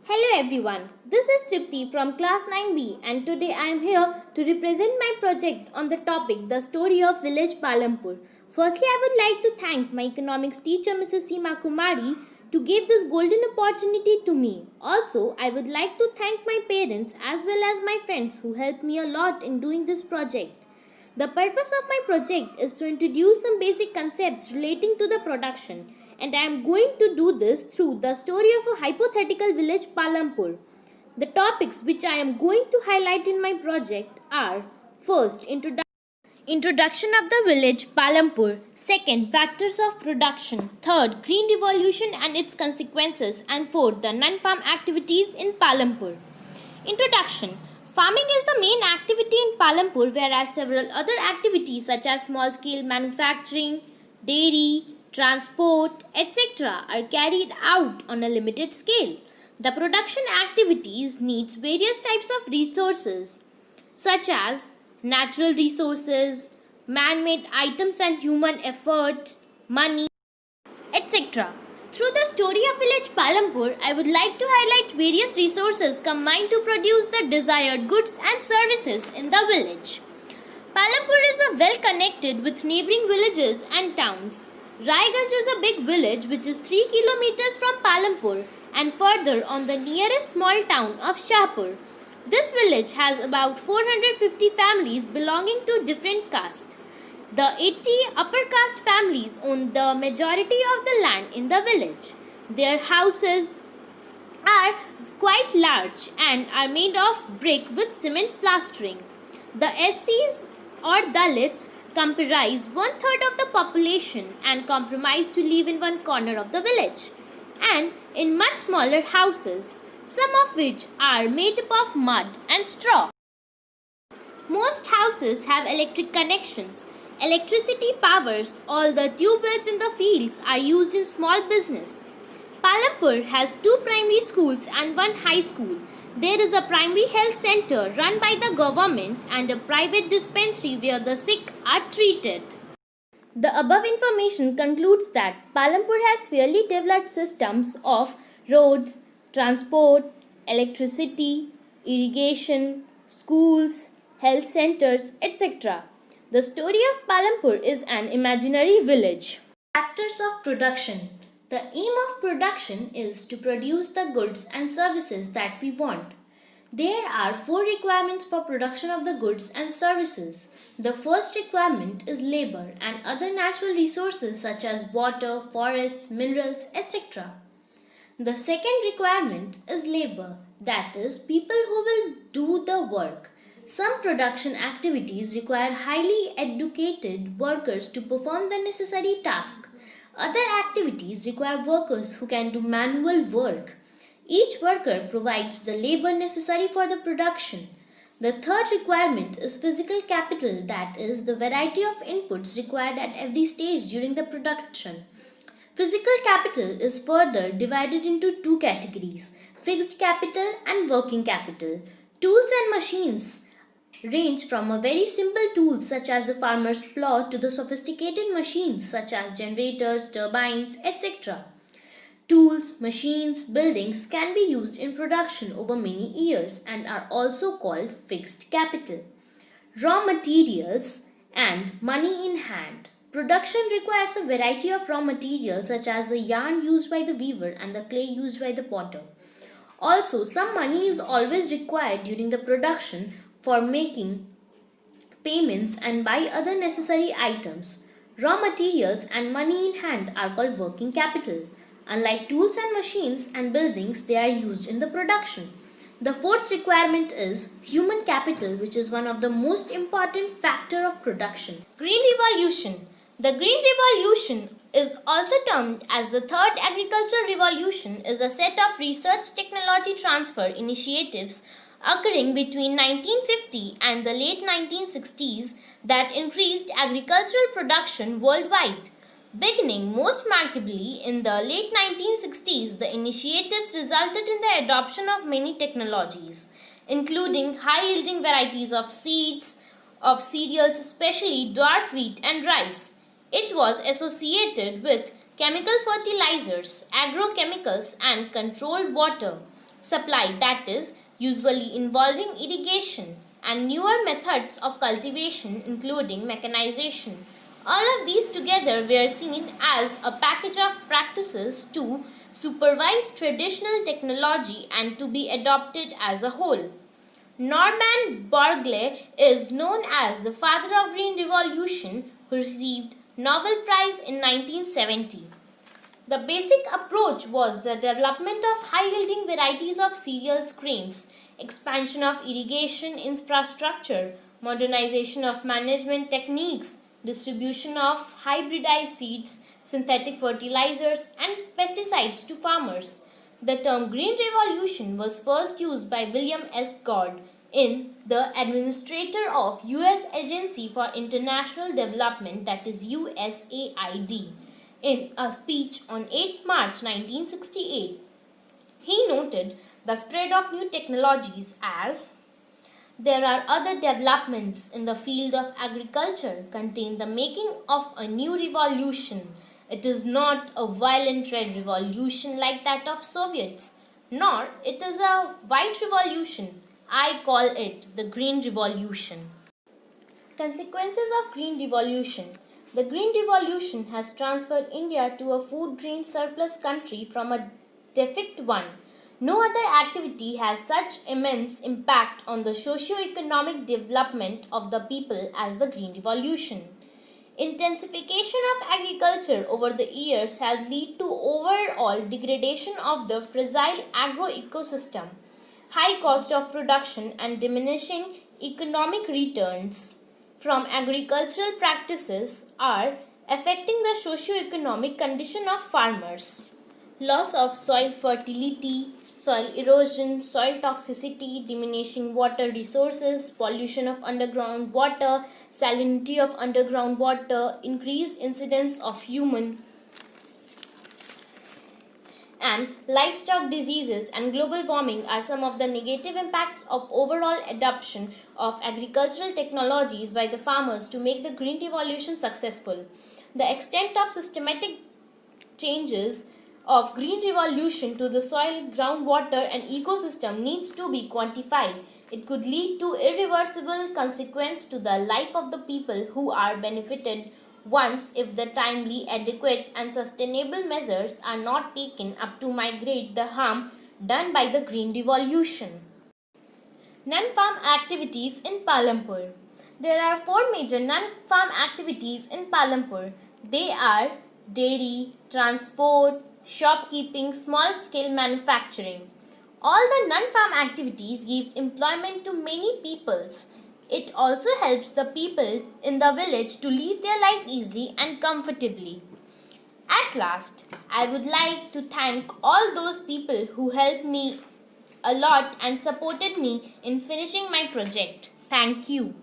Hello everyone, this is Tripti from class 9B and today I am here to represent my project on the topic The Story of Village Palampur. Firstly, I would like to thank my economics teacher Mrs. Seema Kumari to give this golden opportunity to me. Also, I would like to thank my parents as well as my friends who helped me a lot in doing this project. The purpose of my project is to introduce some basic concepts relating to the production, and I am going to do this through the story of a hypothetical village Palampur. The topics which I am going to highlight in my project are: first, introduction of the village Palampur; second, factors of production; third, green revolution and its consequences; and fourth, the non-farm activities in Palampur. Introduction. Farming is the main activity in Palampur, whereas several other activities such as small-scale manufacturing, dairy, transport, etc. are carried out on a limited scale. The production activities needs various types of resources such as natural resources, man-made items and human effort, money, etc. Through the story of village Palampur, I would like to highlight various resources combined to produce the desired goods and services in the village. Palampur is well connected with neighboring villages and towns. Raiganj is a big village which is 3 kilometers from Palampur and further on the nearest small town of Shahpur. This village has about 450 families belonging to different castes. The 80 upper caste families own the majority of the land in the village. Their houses are quite large and are made of brick with cement plastering. The SCs or Dalits comprise one-third of the population and compromise to live in one corner of the village and in much smaller houses, some of which are made up of mud and straw. Most houses have electric connections. Electricity powers all the tube wells in the fields are used in small business. Palampur has 2 primary schools and 1 high school. There is a primary health center run by the government and a private dispensary where the sick are treated. The above information concludes that Palampur has fairly developed systems of roads, transport, electricity, irrigation, schools, health centers, etc. The story of Palampur is an imaginary village. Factors of production. The aim of production is to produce the goods and services that we want. There are 4 requirements for production of the goods and services. The first requirement is labor and other natural resources such as water, forests, minerals, etc. The second requirement is labor, that is, people who will do the work. Some production activities require highly educated workers to perform the necessary task. Other activities require workers who can do manual work. Each worker provides the labor necessary for the production. The third requirement is physical capital, that is, the variety of inputs required at every stage during the production. Physical capital is further divided into 2 categories: fixed capital and working capital. Tools and machines range from a very simple tools such as a farmer's plow to the sophisticated machines such as generators, turbines, etc. Tools, machines, buildings can be used in production over many years and are also called fixed capital. Raw materials and money in hand. Production requires a variety of raw materials such as the yarn used by the weaver and the clay used by the potter. Also, some money is always required during the production for making payments and buy other necessary items. Raw materials and money in hand are called working capital. Unlike tools and machines and buildings, they are used in the production. The fourth requirement is human capital, which is one of the most important factor of production. Green Revolution. The Green Revolution is also termed as the third agricultural revolution, is a set of research technology transfer initiatives occurring between 1950 and the late 1960s that increased agricultural production worldwide. Beginning most markedly in the late 1960s, the initiatives resulted in the adoption of many technologies, including high-yielding varieties of seeds, of cereals, especially dwarf wheat and rice. It was associated with chemical fertilizers, agrochemicals, and controlled water. supply, that is, usually involving irrigation and newer methods of cultivation including mechanization. All of these together were seen as a package of practices to supervise traditional technology and to be adopted as a whole. Norman Borlaug is known as the father of Green Revolution, who received Nobel Prize in 1970. The basic approach was the development of high-yielding varieties of cereal grains, expansion of irrigation infrastructure, modernization of management techniques, distribution of hybridized seeds, synthetic fertilizers, and pesticides to farmers. The term Green Revolution was first used by William S. Gord in the Administrator of U.S. Agency for International Development, that is USAID. In a speech on 8 March 1968, he noted the spread of new technologies as there are other developments in the field of agriculture contain the making of a new revolution. It is not a violent red revolution like that of Soviets, nor it is a white revolution. I call it the Green Revolution. Consequences of Green Revolution. The Green Revolution has transferred India to a food grain surplus country from a deficit one. No other activity has such immense impact on the socio-economic development of the people as the Green Revolution. Intensification of agriculture over the years has led to overall degradation of the fragile agro-ecosystem, high cost of production and diminishing economic returns from agricultural practices are affecting the socio-economic condition of farmers. Loss of soil fertility, soil erosion, soil toxicity, diminishing water resources, pollution of underground water, salinity of underground water, increased incidence of human and livestock diseases and global warming are some of the negative impacts of overall adoption of agricultural technologies by the farmers to make the Green Revolution successful. The extent of systematic changes of Green Revolution to the soil, groundwater and ecosystem needs to be quantified. It could lead to irreversible consequence to the life of the people who are benefited once if the timely, adequate and sustainable measures are not taken up to mitigate the harm done by the Green Revolution. Non-farm activities in Palampur. There are 4 major non-farm activities in Palampur. They are dairy, transport, shopkeeping, small-scale manufacturing. All the non-farm activities gives employment to many peoples. It also helps the people in the village to live their life easily and comfortably. At last, I would like to thank all those people who helped me a lot and supported me in finishing my project. Thank you.